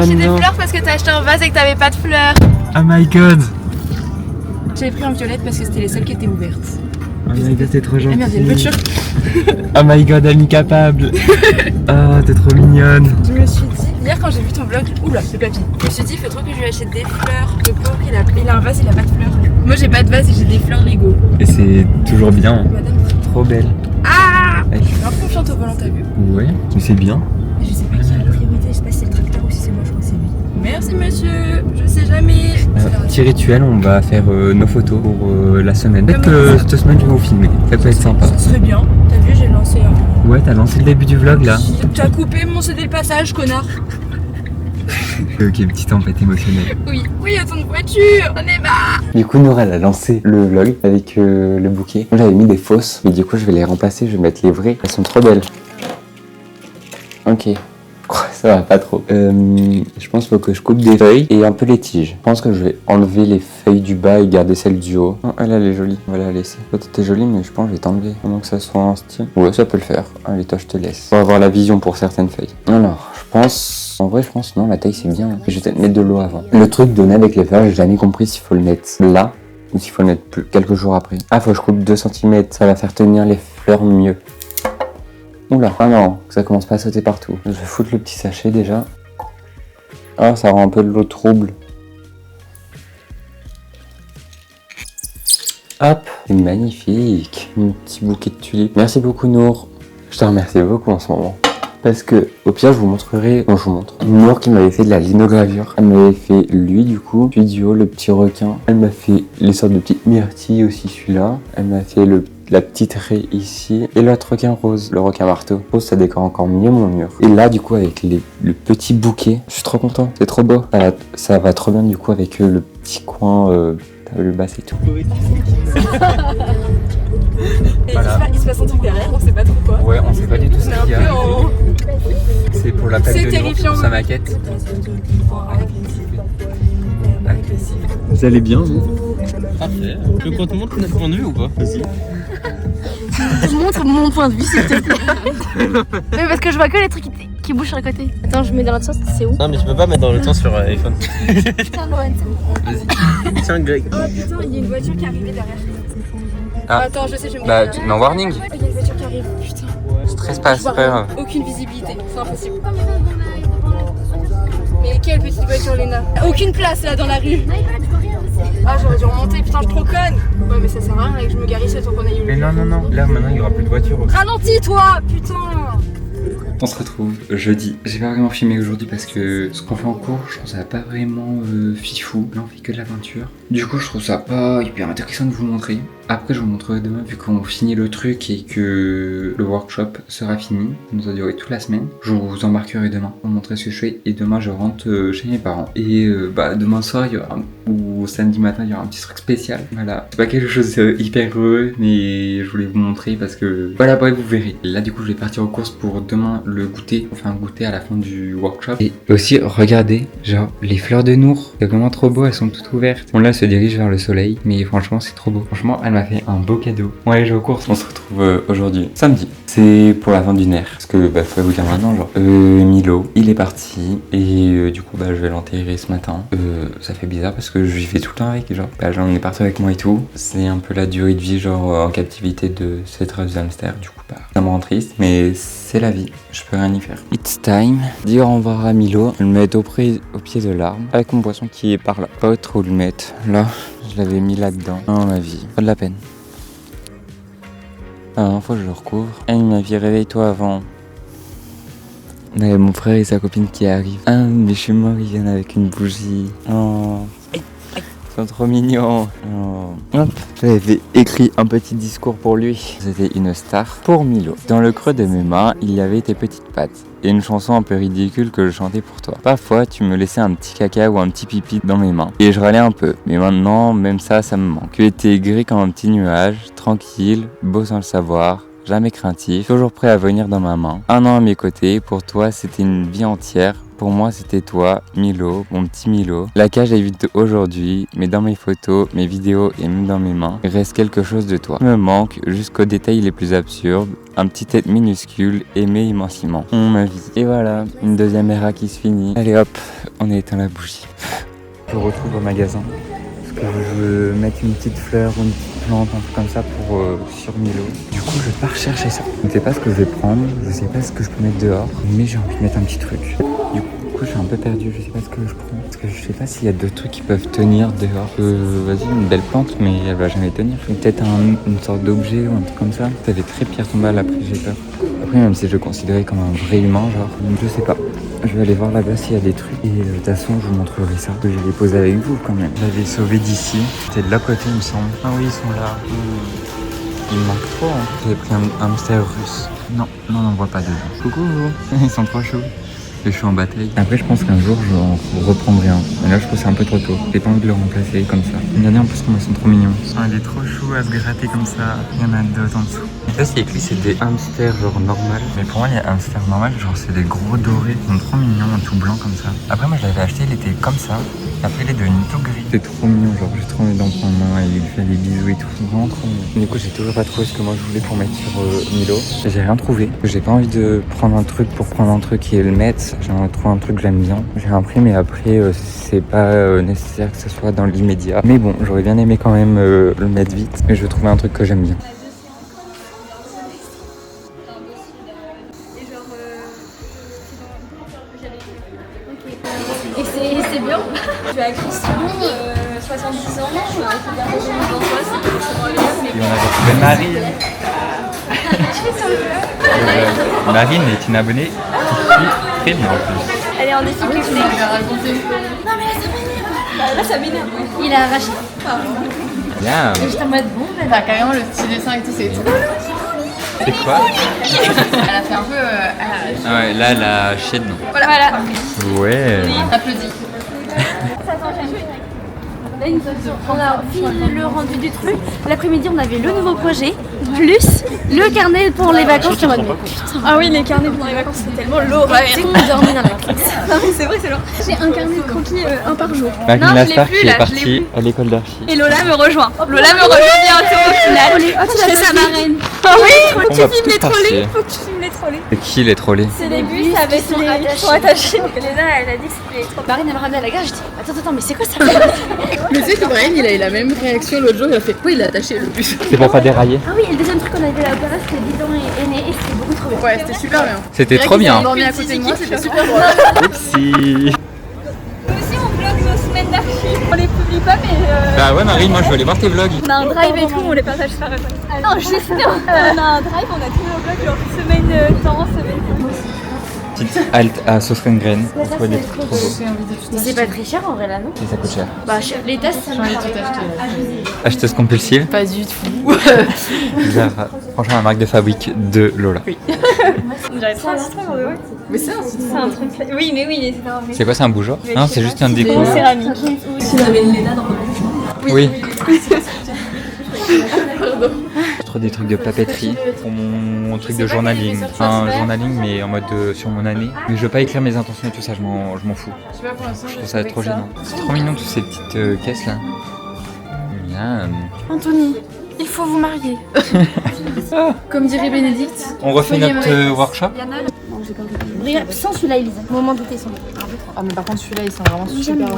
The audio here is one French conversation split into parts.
acheté des fleurs parce que t'as acheté un vase et que t'avais pas de fleurs. Oh my god. J'avais pris en violette parce que c'était les seules qui étaient ouvertes. Oh my god, t'es trop Ah gentille. merde, il y a une voiture. Oh my god, amie capable. Oh, t'es trop mignonne. Je me suis dit, hier quand j'ai vu ton vlog, oula, c'est papy. Je me suis dit, il faut trop que je lui achète des fleurs. Le pauvre, il a un vase, il a pas de fleurs. Moi j'ai pas de vase et j'ai des fleurs Lego. Et c'est toujours bien. Madame, Trop belle. ah, Ouais. je suis un peu confiante au volant, t'as vu? Ouais, mais c'est bien. Mais je sais pas qui a la priorité, je sais pas si c'est le tracteur ou si c'est moi, je crois que c'est lui. Merci monsieur, je sais jamais. Petit rituel, on va faire nos photos pour la semaine. Peut-être Comment ça cette semaine, je vais vous filmer. Ça peut être sympa. Ça serait bien. T'as vu, j'ai lancé un... Ouais, t'as lancé le début du vlog là. T'as coupé mon CD le passage, connard. Ok, petite tempête émotionnelle. Oui, oui, à ton voiture, on est marre. Du coup, Nour, elle a lancé le vlog avec le bouquet. Moi, j'avais mis des fausses, mais du coup, je vais les remplacer. Je vais mettre les vraies. Elles sont trop belles. Ok. Ça va pas trop. Je pense qu'il faut que je coupe des feuilles et un peu les tiges. Je pense que je vais enlever les feuilles du bas et garder celles du haut. Oh, elle est jolie. On va la laisser. Toi, t'étais jolie, mais je pense que je vais t'enlever. Pendant que ça soit en style. Ouais, ça peut le faire. Allez, toi, je te laisse. Faut avoir la vision pour certaines feuilles. Alors, je pense... En vrai, je pense non, la taille, c'est bien. Je vais peut-être mettre de l'eau avant. Le truc donné avec les fleurs, j'ai jamais compris s'il faut le mettre là ou s'il faut le mettre quelques jours après. Ah, faut que je coupe 2 cm. Ça va faire tenir les fleurs mieux. Oula, ah non, que ça commence pas à sauter partout. Je vais foutre le petit sachet déjà. Ah, ça rend un peu de l'eau trouble. Hop, c'est magnifique. Un petit bouquet de tulipes. Merci beaucoup Nour. Je te remercie beaucoup en ce moment. Parce que, au pire, je vous montrerai... Bon, je vous montre. Nour qui m'avait fait de la linogravure. Elle m'avait fait lui, du coup. Puis du haut, le petit requin. Elle m'a fait les sortes de petites myrtilles aussi, celui-là. Elle m'a fait la petite raie ici. Et l'autre requin rose, le requin marteau. Rose, ça décore encore mieux mon mur. Et là, du coup, avec le petit bouquet, je suis trop content. C'est trop beau. Ça va trop bien, du coup, avec le petit coin... le bas, c'est tout. Et Voilà. il se passe un truc derrière, on sait pas trop quoi. Ouais, on sait pas du tout ce On est qu'il y un a. peu en... C'est pour la plaque C'est de Nour, terrifiant, pour sa oui. maquette. Vous allez bien, vous? Parfait. Tu veux qu'on te montre notre point de vue ou pas? Vas-y. Je montre mon point de vue, s'il te plaît. Mais parce que je vois que les trucs qui bougent sur le côté. Attends, je mets dans l'autre sens, c'est où? Non, mais tu peux pas mettre dans le temps sur iPhone. Putain, Lohan, c'est bon. Tiens, Greg. Oh putain, il y a une voiture qui arrivait derrière. Ah. Attends, je sais, je vais me Bah, garer. tu mets en warning. Il y a une voiture qui arrive, putain. Stresse pas, Je c'est vois pas grave. aucune visibilité, c'est impossible. Mais quelle petite voiture, Léna? Aucune place là dans la rue. Ah, j'aurais dû remonter, putain, je suis trop conne. Ouais, mais ça sert à rien que je me garisse tant qu'on aille où. Mais non, là maintenant il y aura plus de voitures. Ralentis, toi, putain. On se retrouve jeudi. J'ai pas vraiment filmé aujourd'hui parce que ce qu'on fait en cours, je trouve ça pas vraiment fifou. Là on fait que de la peinture. Du coup je trouve ça pas hyper intéressant de vous montrer. Après je vous montrerai demain vu qu'on finit le truc et que le workshop sera fini. Ça nous a duré toute la semaine. Je vous embarquerai demain pour vous montrer ce que je fais. Et demain je rentre chez mes parents. Et demain soir il y aura ou samedi matin il y aura un petit truc spécial. Voilà. C'est pas quelque chose hyper heureux mais je voulais vous montrer parce que voilà, bref, vous verrez. Là du coup je vais partir aux courses pour demain le goûter. On fait un goûter à la fin du workshop. Et aussi regardez, genre les fleurs de Nour. C'est vraiment trop beau, elles sont toutes ouvertes. Bon là elle se dirige vers le soleil mais franchement c'est trop beau. Franchement elle m'a fait un beau cadeau. Bon allez, je vais aux courses, on se retrouve aujourd'hui samedi. C'est pour la fin du nerf. Parce que faut vous dire maintenant genre Milo il est parti et du coup je vais l'enterrer ce matin. Ça fait bizarre parce que je vivais tout le temps avec, genre j'en ai parti avec moi et tout. C'est un peu la durée de vie genre en captivité de cette race hamster. Du coup ça me rend triste mais c'est la vie, je peux rien y faire. It's time. Dire au revoir à Milo. Je vais le mettre au pied de l'arbre avec mon poisson qui est par là. Pas trop le mettre. Là, je l'avais mis là-dedans. Oh ma vie, pas de la peine. Ah, une fois je le recouvre. Ah, il m'a dit réveille-toi avant. Il y a mon frère et sa copine qui arrivent. Ah, mais je suis mort, ils viennent avec une bougie. Oh. Ils sont trop mignons. Oh. Hop. J'avais écrit un petit discours pour lui. C'était une star pour Milo. Dans le creux de mes mains, il y avait tes petites pattes. Et une chanson un peu ridicule que je chantais pour toi. Parfois, tu me laissais un petit caca ou un petit pipi dans mes mains. Et je râlais un peu. Mais maintenant, même ça me manque. Tu étais gris comme un petit nuage, tranquille, beau sans le savoir. jamais craintif, toujours prêt à venir dans ma main. 1 an à mes côtés, pour toi c'était une vie entière. Pour moi, c'était toi, Milo, mon petit Milo. La cage est vide aujourd'hui, mais dans mes photos, mes vidéos et même dans mes mains, il reste quelque chose de toi. Tu me manques jusqu'aux détails les plus absurdes. Un petit être minuscule, aimé immensément. Ma vie. Et voilà, une deuxième era qui se finit. Allez hop, on a éteint la bougie. Je me retrouve au magasin. Parce que je veux mettre une petite fleur ou une petite plante, un truc comme ça pour sur Milo. Du coup, je pars chercher ça. Je ne sais pas ce que je vais prendre, je sais pas ce que je peux mettre dehors, mais j'ai envie de mettre un petit truc. Du coup, je suis un peu perdu, je sais pas ce que je prends. Parce que je sais pas s'il y a d'autres trucs qui peuvent tenir dehors. Vas-y, une belle plante, mais elle va jamais tenir. Peut-être une sorte d'objet ou un truc comme ça. Ça fait très pierre tombale, après j'ai peur. Après, même si je le considérais comme un vrai humain, genre, je sais pas. Je vais aller voir là-bas s'il y a des trucs. Et de toute façon, je vous montrerai ça. Que je vais les poser avec vous quand même. J'avais sauvé d'ici. C'était de l'autre côté, il me semble. Ah oui, ils sont là. Il me manque trop. Hein. J'avais pris un hamster russe. Non, on n'en voit pas dedans. Coucou, ils sont trop chauds. Et je suis en bataille. Après, je pense qu'un jour, je reprendrai un. Mais là, je trouve que c'est un peu trop tôt. J'ai pas envie de le remplacer comme ça. Regardez en plus comment ils sont trop mignons. Il est trop chou à se gratter comme ça. Il y en a d'autres en dessous. Et ça, c'est écrit, c'est des hamsters genre normal. Mais pour moi, les hamsters normal, genre c'est des gros dorés. Ils sont trop mignons, tout blanc comme ça. Après, moi, je l'avais acheté, il était comme ça. Après, il est devenu tout gris. C'est trop mignon, genre j'ai trop envie d'en prendre un et il fait des bisous et tout. Vraiment trop mignon. Du coup, j'ai toujours pas trouvé ce que moi je voulais pour mettre sur Milo. J'ai rien trouvé. J'ai pas envie de prendre un truc pour prendre un truc et le mettre. J'ai envie de trouver un truc que j'aime bien. J'ai un prix, mais après, c'est pas nécessaire que ce soit dans l'immédiat. Mais bon, j'aurais bien aimé quand même le mettre vite. Mais je veux trouver un truc que j'aime bien. Et c'est bien. Je suis à Christian, 70 ans, je Et on a retrouvé Marine. Marine est une abonnée qui suit très bien en plus. Elle est en difficulté. Non mais là ça m'énerve. Il a arraché. Bien. J'étais en mode bon, Bah, carrément, le petit dessin et tout, c'est tout. C'est quoi? Elle a fait un peu. Ah ouais, là, la chaîne, non. Voilà. Ouais. Applaudis. On a fini le rendu du truc. L'après-midi, on avait le nouveau projet, plus le carnet pour les vacances. Ah oui, les carnets pour les vacances, c'est tellement l'horreur. On dormit dans la classe. Non mais c'est vrai, c'est lourd. J'ai un carnet de croquis, un par jour. Marine Non, je l'ai Lastar plus, qui là, est je l'ai partie à l'école d'archi. Et Lola me rejoint. Lola me rejoint bientôt au final. Je fais sa marraine. Ah oui, faut que tu filmes les trollés. Faut que tu filmes les trollés. C'est qui les trollés? C'est les bus avec sont attachés. Donc Léna, elle a dit que c'était les trollés. Marine, elle m'a ramené à la gare. Je dis attends, mais c'est quoi ça? Mais tu sais que Brian, il a eu la même réaction l'autre jour. Il a fait oui, il a attaché le bus. C'est pour pas dérailler. Ah oui, et le deuxième truc qu'on a été à l'opéra, c'était 10 ans et né et c'était beaucoup trop bien. Ouais, c'était super bien. C'était trop Il bien. a dormi à côté de moi, c'était super drôle. Oupsie. Nous aussi, on vlog nos semaines d'archi. On les publie pas, mais Bah ouais Marine, moi je veux aller voir tes vlogs. on a un drive et tout, on les partage par exemple. Non, je sais, on a un drive, on a tous nos vlogs, genre semaine temps, semaine temps. Petite halte à Sosrengren. On trouve des trucs trop beaux. Mais c'est pas très cher en vrai là, non? Et ça coûte cher. Bah, les tests, ça J'ai envie de tout acheter. Acheteuse compulsive. Pas du tout. Zara. Franchement la marque de fabrique de Lola. J'arrive trop à l'entendre, ouais. Mais c'est un C'est un truc. Oui, mais c'est un vrai. C'est quoi, c'est un bougeoir? Non, c'est juste un déco. Céramique. Si on avait une Léna dans Oui. Je trouve des trucs de papeterie pour mon truc de journaling. Enfin, journaling, mais en mode sur mon année. Mais je veux pas écrire mes intentions et tout ça, je m'en fous. Je sais pas pour l'instant. Je trouve ça trop gênant. C'est trop mignon toutes ces petites caisses là. Miam. Anthony, il faut vous marier. Comme dirait Bénédicte. On refait Soyez notre mariés. workshop. Regarde, sans celui-là, Elisa. Moment douté, sans doute. Ah, mais par contre, celui-là, il sent vraiment super bon.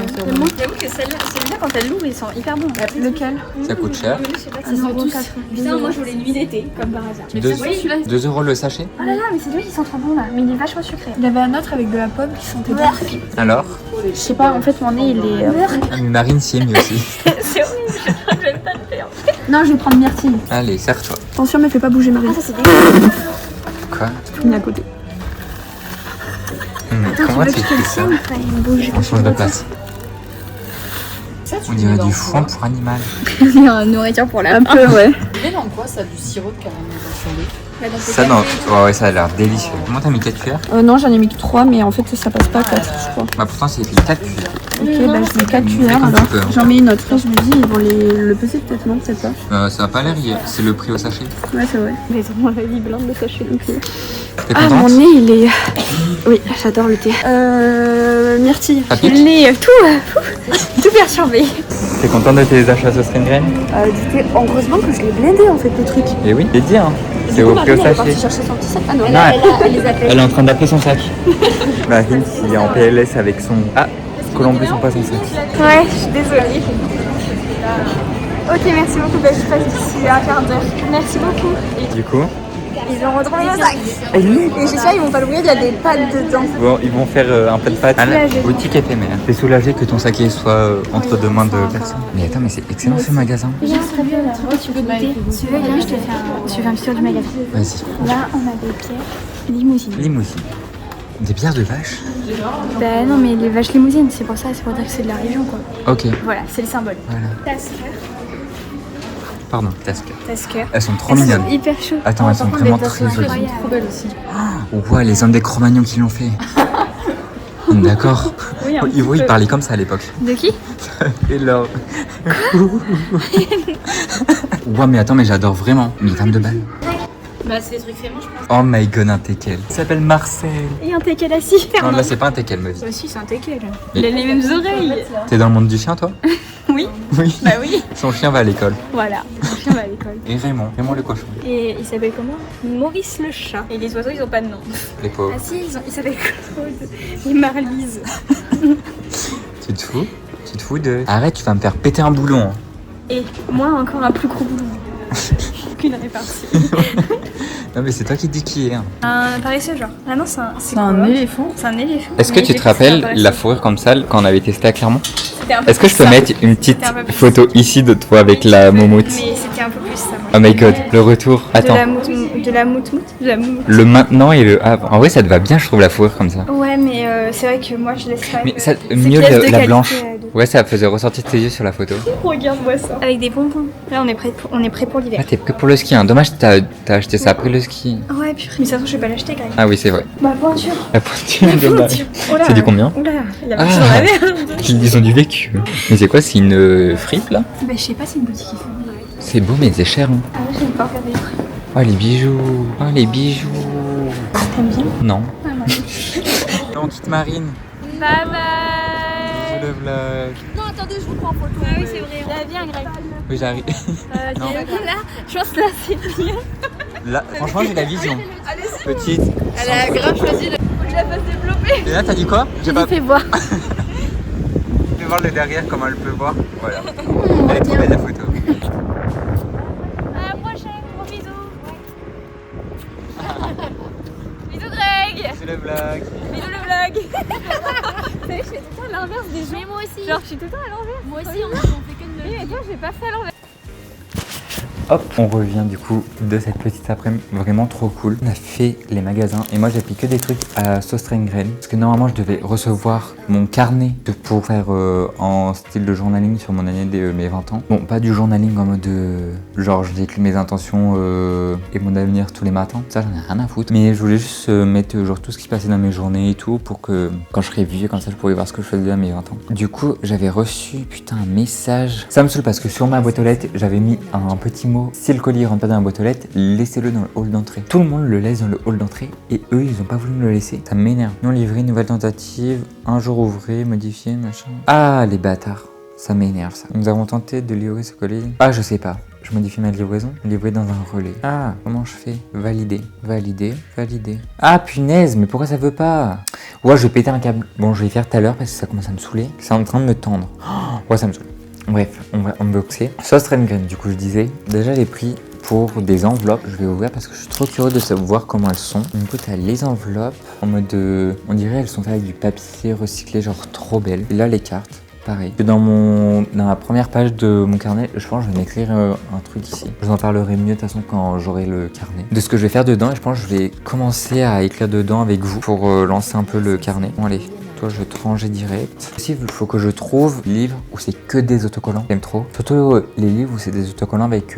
J'avoue que celui-là, quand elle l'ouvre, ils sont hyper bons. Lequel? Ça coûte cher. Ça sent tous. Putain, moi je voulais nuit d'été, comme par hasard. 2 € le sachet. Oh là là, mais c'est lui qui sent trop bon là. Mais il est vachement sucré. Il y avait un autre avec de la pomme qui sentait bon. Alors Je sais pas, en fait, mon nez il est. Ah, mais Marine s'y est mis aussi. C'est horrible, j'aime pas le faire. Non, je vais prendre myrtille. Allez, serre-toi. Attention, mais fais pas bouger Marie. Ah, ça c'est dégueulasse. Quoi? Il est à côté. Comment tu fais ça? On change de place. On dirait du foin pour animal. Il y a une nourriture pour la. Un peu, ouais. Mais dans quoi ça? Du sirop de caramel Ça, non. Ouais, ça a l'air délicieux. Comment t'as mis 4 cuillères? Non, j'en ai mis que 3, mais en fait ça passe pas à 4, je crois. Bah, pourtant, c'est écrit 4 cuillères. Ok, bah je mets 4 cuillères comme alors. tu peux, hein. J'en mets une autre. Là, je me dis, ils vont le peser peut-être, non? Peut-être pas. Ça a pas l'air, c'est le prix au sachet. Ouais, c'est vrai. Mais ils ont la vie blinde de sachet. Ok. T'es Ah, contente? mon nez, il est. Oui, j'adore le thé. Myrtille. Ça pique? Le nez, tout perturbé. T'es contente de tes achats sauce graine? Du thé, heureusement que je l'ai blindé en fait, le truc. Et oui, j'ai dit, hein. C'est au prix au Elle est sachet. partie chercher son petit sac. Ah non, Non, elle les appelle. Elle est en train d'appeler son sac. Marine, il est en PLS avec son. Ah, Columbus sont pas son sac. Ouais, je suis désolée. Ok, merci beaucoup. Bah, je passe d'ici un quart d'heure. Merci beaucoup. Du coup, Ils ont retrouvé le sac. Et j'espère qu'ils vont pas l'ouvrir, il y a des pâtes dedans. bon, ils vont faire un peu de pâte à la boutique éphémère. T'es soulagé que ton saké soit entre deux mains de personnes. Mais attends, mais c'est excellent ce magasin. Viens, très bien, tu vois, tu peux goûter. Si tu veux, viens, je te fais un petit tour du magasin. Vas-y. Là, on a des pierres limousines. Limousine. Des bières de vache? Bah non, mais les vaches limousines, c'est pour ça, c'est pour dire que c'est de la région, quoi. Ok, Voilà, c'est le symbole. voilà. Tasker. Pardon, Tasker. Tasker. Elles sont trop Elles mignonnes. sont hyper chaudes. Attends, elles sont vraiment très jolies. Trop belles aussi. Ouais, les hommes des Cro-Magnons qui l'ont fait. D'accord. Oui, un Ils ils parlaient comme ça à l'époque. De qui? Et là. Ouais, mais attends, mais j'adore vraiment. Une femme de balle. Bah, c'est des trucs faits, moi, je pense. Oh my god, un teckel. Il s'appelle Marcel. Et un teckel assis. Non, là, c'est pas un teckel, me dit. Aussi, c'est un teckel. Mais- Il a les mêmes oreilles. T'es dans le monde du chien, toi? Oui. Oui. Bah oui. Son chien va à l'école. Voilà, mon chien va à l'école. Et Raymond le cochon. Et il s'appelle comment? Maurice le chat. Et les oiseaux, ils ont pas de nom. Les pauvres. Ah si, ils s'appellent Claude et Marlise. Tu te fous? Tu te fous de. Arrête, tu vas me faire péter un boulon. Hein. Et moi, encore un plus gros boulon. Aucune répartie. Non, mais c'est toi qui dis qui est. Hein. Un paresseux, genre. Ah non, c'est un éléphant. C'est un éléphant. Est-ce que Mais tu j'ai te cru que c'était un rappelles paresseux. la fourrure comme ça quand on avait testé à Clermont? C'était un peu Est-ce que je peux plus ça. mettre une petite C'était un peu plus photo ici de toi avec la moumoute? Mais c'était un peu plus ça. moi. Oh my god, le retour. Attends, De la moumoute. le maintenant et le avant. En vrai, ça te va bien, je trouve, la fourrure comme ça. Ouais, mais c'est vrai que moi, je laisse pas. Mais ça, c'est mieux pièce de la qualité, blanche. de- Ouais, ça faisait ressortir tes yeux sur la photo. Regarde-moi ça. Avec des bonbons. Là, on est prêt pour l'hiver. Ah, t'es prêt pour le ski, hein. Dommage, t'as acheté ça après le ski. Ouais, purée. Mais ça, je vais pas l'acheter, Greg. Ah oui, c'est vrai. Ma pointure. La pointure de Marie. Oh là. C'est du combien? Oula, il a Ah. marché dans la merde. Ils ont du vécu. Mais c'est quoi, c'est une fripe là? Bah, je sais pas, c'est une boutique qui fait. C'est beau, mais c'est cher. Hein. Ah ouais, j'aime pas regarder les prix. Oh, les bijoux. Oh, les bijoux. T'aimes bien? Non. Ah, moi. On quitte Marine. Bye bye. Je le vlog. Non, attendez, je vous prends en photo. Ah oui, c'est vrai. Là, viens, Greg. Oui, j'arrive. Non. Là, je pense que là, c'est bien. Là, franchement, j'ai la vision. Petite. Elle a grave choisi de. Faut que je la fasse développer. Et là, t'as dit quoi? J'ai pas Fais voir. pu voir le derrière, comment elle peut voir. Voilà. Elle est trop belle la photo. À la prochaine, gros bisous. Bisous, Greg. C'est le vlog. Bisous, le vlog. Vous savez, je fais tout le temps à l'inverse des gens. Mais moi aussi. Genre, je suis tout le temps à l'envers. Moi aussi, on fait que de. Oui, mais toi, j'ai pas fait à l'envers. Hop, on revient du coup de cette petite après-midi, vraiment trop cool. On a fait les magasins et moi j'ai pris que des trucs à sauce graine parce que normalement je devais recevoir mon carnet pour faire en style de journaling sur mon année de mes 20 ans. Bon, pas du journaling en mode genre je décline mes intentions et mon avenir tous les matins, ça j'en ai rien à foutre. Mais je voulais juste mettre genre tout ce qui passait dans mes journées et tout pour que quand je serai vieux comme ça je pourrais voir ce que je faisais à mes 20 ans. Du coup j'avais reçu putain un message. Ça me saoule parce que sur ma boîte aux lettres j'avais mis un petit mot. Si le colis rentre pas dans la boîte aux lettres, laissez-le dans le hall d'entrée. Tout le monde le laisse dans le hall d'entrée et eux ils ont pas voulu me le laisser. Ça m'énerve. Non livré, nouvelle tentative, un jour ouvré, modifié, machin. Ah les bâtards, ça m'énerve ça. Nous avons tenté de livrer ce colis. Ah je sais pas. Je modifie ma livraison, livrer dans un relais. Ah, comment je fais? Valider, valider, valider. Ah punaise, mais pourquoi ça veut pas? Ouais, je vais péter un câble. Bon, je vais faire tout à l'heure parce que ça commence à me saouler. C'est en train de me tendre. Oh, ouais, ça me saoule. Bref, on va unboxer. Sauce graine, du coup, je disais. Déjà, les prix pour des enveloppes, je vais ouvrir parce que je suis trop curieux de savoir comment elles sont. Du coup, t'as les enveloppes en mode on dirait elles sont faites avec du papier recyclé, genre trop belles. Et là, les cartes. Pareil. Dans la première page de mon carnet, je pense que je vais m'écrire un truc ici. Je vous en parlerai mieux de toute façon quand j'aurai le carnet. De ce que je vais faire dedans et je pense que je vais commencer à écrire dedans avec vous pour lancer un peu le carnet. Bon allez, que je te ranger direct. Aussi, il faut que je trouve des livres où c'est que des autocollants. J'aime trop. Surtout les livres où c'est des autocollants avec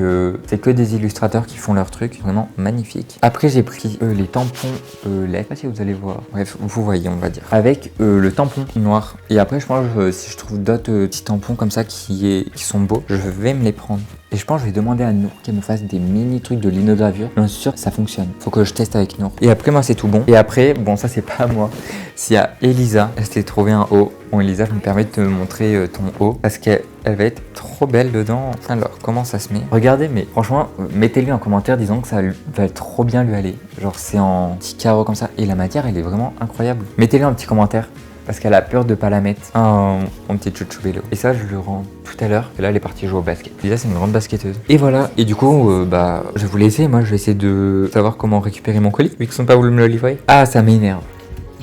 c'est que des illustrateurs qui font leur truc. Vraiment magnifique. Après, j'ai pris les tampons lait. Je sais pas si vous allez voir. Bref, vous voyez, on va dire. Avec le tampon noir. Et après, je pense si je trouve d'autres petits tampons comme ça qui sont beaux, je vais me les prendre. Et je pense que je vais demander à Nour qu'elle me fasse des mini trucs de linogravure. Bien sûr, ça fonctionne. Faut que je teste avec Nour. Et après, moi, c'est tout bon. Et après, bon, ça, c'est pas à moi. S'il y a Elisa, elle s'est trouvé un haut. Bon, Elisa, je me permets de te montrer ton haut parce qu'elle va être trop belle dedans. Alors, comment ça se met? Regardez, mais franchement, mettez-lui en commentaire disant que ça va trop bien lui aller. Genre, c'est en petits carreaux comme ça. Et la matière, elle est vraiment incroyable. Mettez-lui un petit commentaire. Parce qu'elle a peur de pas la mettre en petit chouchou vélo. Et ça, je le rends tout à l'heure. Et là, elle est partie jouer au basket. Déjà, c'est une grande basketteuse. Et voilà. Et du coup, je vais vous laisser. Moi, je vais essayer de savoir comment récupérer mon colis. Vu qu'ils sont pas voulu me le livrer. Ah, ça m'énerve.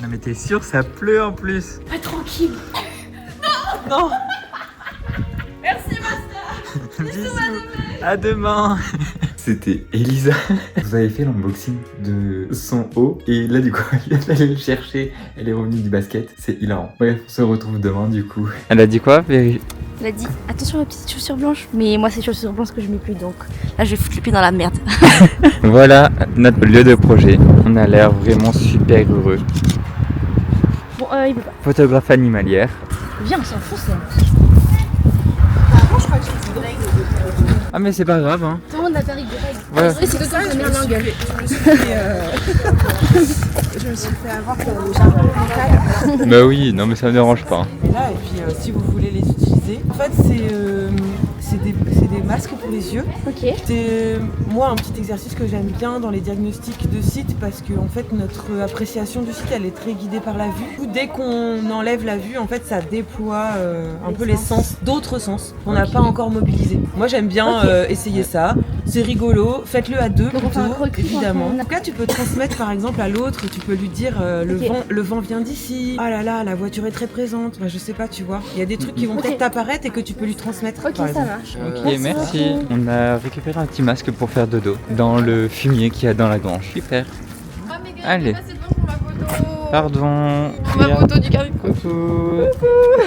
Non, mais t'es sûr, ça pleut en plus. Pas tranquille. Non. Merci, Master. Bisous. À demain. C'était Elisa. Vous avez fait l'unboxing de son haut. Et là, du coup, elle est allée le chercher. Elle est revenue du basket. C'est hilarant. Bref, on se retrouve demain, du coup. Elle a dit quoi, Véry? Elle a dit attention aux petites chaussures blanches. Mais moi, c'est chaussures blanches que je mets plus. Donc là, je vais foutre le pied dans la merde. Voilà notre lieu de projet. On a l'air vraiment super heureux. Bon, il veut pas. Photographe animalière. Viens, on s'en fout, ça. Ah, mais c'est pas grave, hein. Tout le monde a tarif de règles. Ouais. C'est tout ça, je me l'engueule. Je me suis fait avoir pour le jardin local. Bah oui, non, mais ça me dérange pas. Là, et puis si vous voulez les utiliser, en fait, c'est des masques pour les yeux. Ok. C'est moi un petit exercice que j'aime bien dans les diagnostics de site parce que en fait notre appréciation du site elle est très guidée par la vue. Dès qu'on enlève la vue, en fait ça déploie un peu les sens, d'autres sens qu'on n'a pas encore mobilisés. Moi j'aime bien essayer ça. C'est rigolo. Faites-le à deux Donc, on fait un plutôt, croquis, évidemment. on a- En tout cas, tu peux transmettre par exemple à l'autre. Tu peux lui dire le vent vient d'ici. Ah là là, la voiture est très présente. Bah, je sais pas, tu vois. Il y a des trucs qui vont Ok. peut-être t'apparaître et que tu peux lui transmettre. Ok, par ça exemple. marche. Ok, merci. On a récupéré un petit masque pour faire dodo dans le fumier qu'il y a dans la grange. Super. Ah, mais gars, Allez. c'est bon pour ma photo. Pardon. Pour ma photo du carnet. Coucou.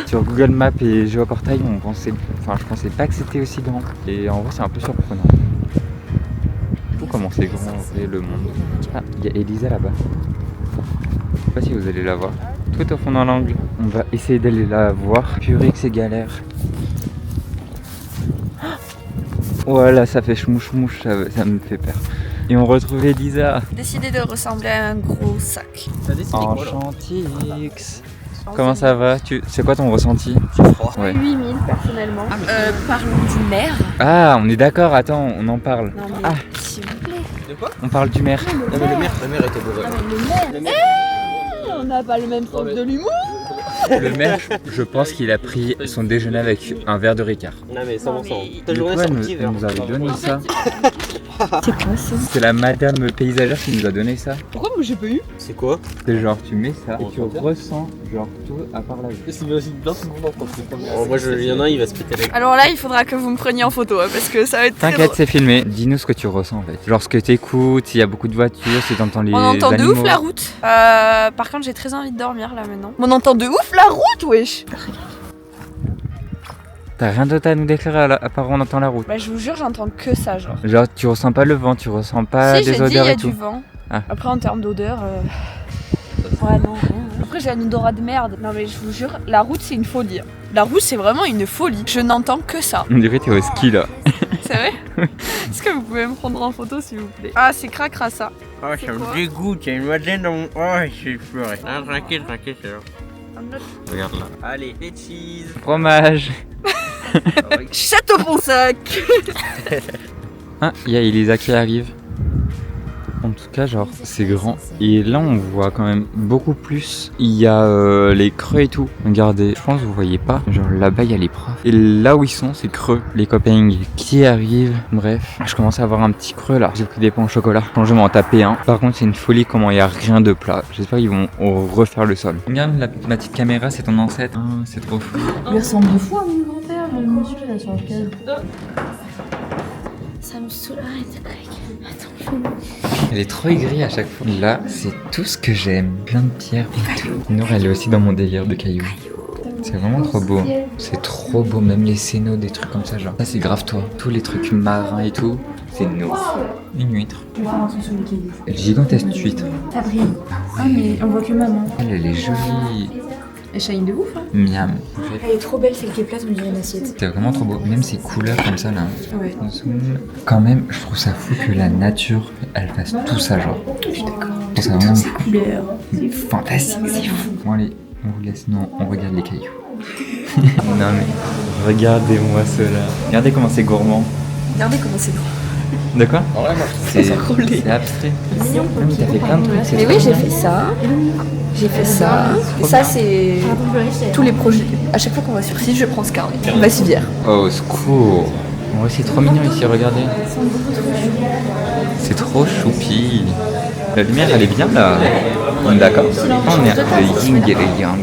Sur Google Maps et Géoportail, je pensais pas que c'était aussi grand. Et en vrai, c'est un peu surprenant. Tout comment c'est grand en vrai, le monde. Ah, il y a Elisa là-bas. Je sais pas si vous allez la voir. Tout au fond dans l'angle. On va essayer d'aller la voir. Purée que c'est galère. Voilà, ça fait chmouche, ça me fait peur. Et on retrouve Elisa. Décidé de ressembler à un gros sac. T'as décidé quoi là Enchanté X. Comment ça va? C'est quoi ton ressenti? Ouais. 8000 personnellement. Parlons du maire. Ah, on est d'accord, attends, on en parle. Non mais Ah. s'il vous plaît. De quoi? On parle du maire. Non mais le maire était bourré. Le maire. On n'a pas le même sens de l'humour. Le maire, je pense qu'il a pris son déjeuner avec un verre de Ricard. Non mais 100%. mais- Ta Du journée coup, elle sortie vers. nous avait donné ça. C'est quoi ça? C'est la madame paysagère qui nous a donné ça. Pourquoi moi j'ai pas eu? C'est quoi? C'est genre, tu mets ça et On tu entend bien. ressens, genre, tout à part la vue. C'est bien bien tout le monde entend ce moi il y en a un il va se péter la gueule. Alors là, il faudra que vous me preniez en photo hein, parce que ça va être très T'inquiète, drôle. c'est filmé. Dis-nous ce que tu ressens en fait. Genre ce que t'écoutes, s'il y a beaucoup de voitures, si t'entends les On entend de animaux. ouf la route. Par contre, j'ai très envie de dormir là maintenant. On entend de ouf la route, wesh. T'as rien d'autre à nous déclarer à part on entend la route. Bah, je vous jure, j'entends que ça, genre. Genre tu ressens pas le vent, tu ressens pas Si, j'ai des dit, il y odeurs a et tout. du vent. Ah. Après, en termes d'odeur. Ouais, non. Après, j'ai un odorat de merde. Non, mais je vous jure, la route, c'est une folie. La route, c'est vraiment une folie. Je n'entends que ça. On dirait que t'es au ski là. C'est vrai? Est-ce que vous pouvez me prendre en photo, s'il vous plaît? Ah, c'est cracra ça. Oh C'est ça quoi? me dégoûte, il y a une madeleine dans mon. Oh j'ai pleuré. Ah tranquille, c'est bon. Regarde là. Allez, les cheese. Fromage. Château Ponsac. Ah, il y a Elisa qui arrive. En tout cas, genre, c'est grand. Et là, on voit quand même beaucoup plus. Il y a les creux et tout. Regardez, je pense que vous voyez pas. Genre, là-bas, il y a les profs. Et là où ils sont, c'est creux. Les copains qui arrivent. Bref, je commence à avoir un petit creux là. J'ai pris des pains au chocolat. Je vais m'en taper un. Par contre, c'est une folie comment il y a rien de plat. J'espère qu'ils vont refaire le sol. Regarde, ma petite caméra, c'est ton ancêtre. Ah, c'est trop fou. Il ressemble de fou à mon grand-père, mon monsieur là sur le cadre. Ça me saoule. Arrête, Greg. Attends, je vais Elle est trop aigrie à chaque fois. Là, c'est tout ce que j'aime. Plein de pierres et tout. Nour, elle est aussi dans mon délire de cailloux. C'est vraiment trop beau. C'est trop beau, même les scénos, des trucs comme ça, genre. Ça, c'est grave toi. Tous les trucs marins et tout, c'est nous. Une huître. Elle est gigantesque, huître. Ça brille. Ah, mais on voit que maman. Elle est jolie. Elle shine de ouf, hein. Miam. Elle est trop belle, celle qui est plate, on dirait une assiette. C'est vraiment trop beau. Même ces couleurs comme ça, là. Ouais. Quand même, je trouve ça fou que la nature, elle fasse tout ça, genre. Je suis d'accord. C'est vraiment Ces couleurs. c'est fantastique, c'est fou. Bon, allez, on vous laisse. Non, on regarde les cailloux. Non, mais regardez-moi cela. Regardez comment c'est gourmand. Regardez comment c'est grand. De quoi? C'est roulé. abstrait. Non, mais t'as fait plein de trucs. c'est Mais trop oui, j'ai bien. fait ça. J'ai fait ça. Ça, c'est tous les projets. À chaque fois qu'on va sur site, je prends ce carnet. On va s'y bière. Oh, au secours. Ouais, c'est trop mignon ici, regardez. C'est trop choupi. La lumière, elle est bien là. On est d'accord? On est de yin et de yang.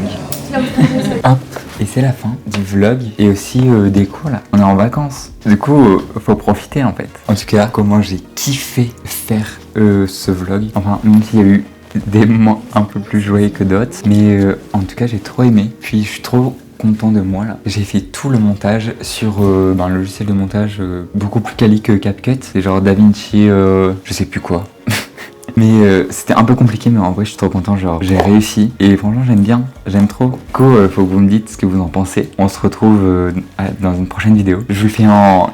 Hop, et c'est la fin du vlog et aussi des cours là. On est en vacances. Du coup, faut profiter en fait. En tout cas, comment j'ai kiffé faire ce vlog. Enfin, même s'il y a eu des moments un peu plus joyeux que d'autres. Mais en tout cas, j'ai trop aimé. Puis je suis trop content de moi là. J'ai fait tout le montage sur un logiciel de montage beaucoup plus quali que CapCut. C'est genre DaVinci, je sais plus quoi. Mais c'était un peu compliqué, mais en vrai je suis trop content, genre j'ai réussi et franchement j'aime bien, j'aime trop. Du coup faut que vous me dites ce que vous en pensez. On se retrouve dans une prochaine vidéo. Je vous fais en